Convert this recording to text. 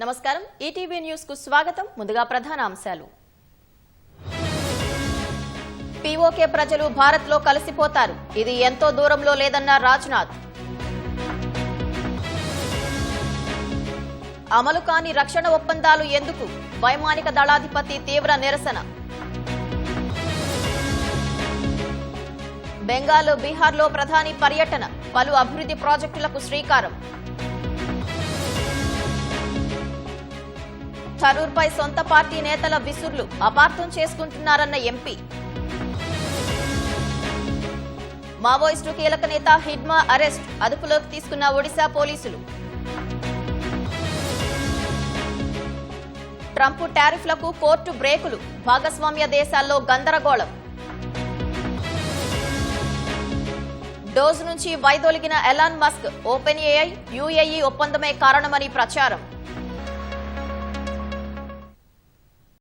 నమస్కారం ETV news కు స్వాగతం ముందుగా ప్రధాన అంశాలు పీఓకే ప్రజలు భారత్ లో కలిసిపోతారు ఇది ఎంతో దూరంలో లేదన్న రాజ్నాథ్ అమలు కాని రక్షణ ఒప్పందాలు ఎందుకు వైమానిక దళాధిపతి తీవ్ర నిరసన బెంగాల్ బీహార్లో ప్రధాని పర్యటన పలు అభివృద్ధి ప్రాజెక్టులకు శ్రీకారం థరూర్పై సొంత పార్టీ నేతల విసుర్లు అపార్థం చేసుకుంటున్నారన్న ఎంపీ మావోయిస్టు కీలక నేత హిడ్మా అరెస్ట్ అదుపులోకి తీసుకున్న ఒడిశా పోలీసులు ట్రంప్ టారిఫ్లకు కోర్టు బ్రేకులు భాగస్వామ్య దేశాల్లో గందరగోళం డోజ్ నుంచి వైదొలిగిన Elon Musk OpenAI UAE ఒప్పందమే కారణమని ప్రచారం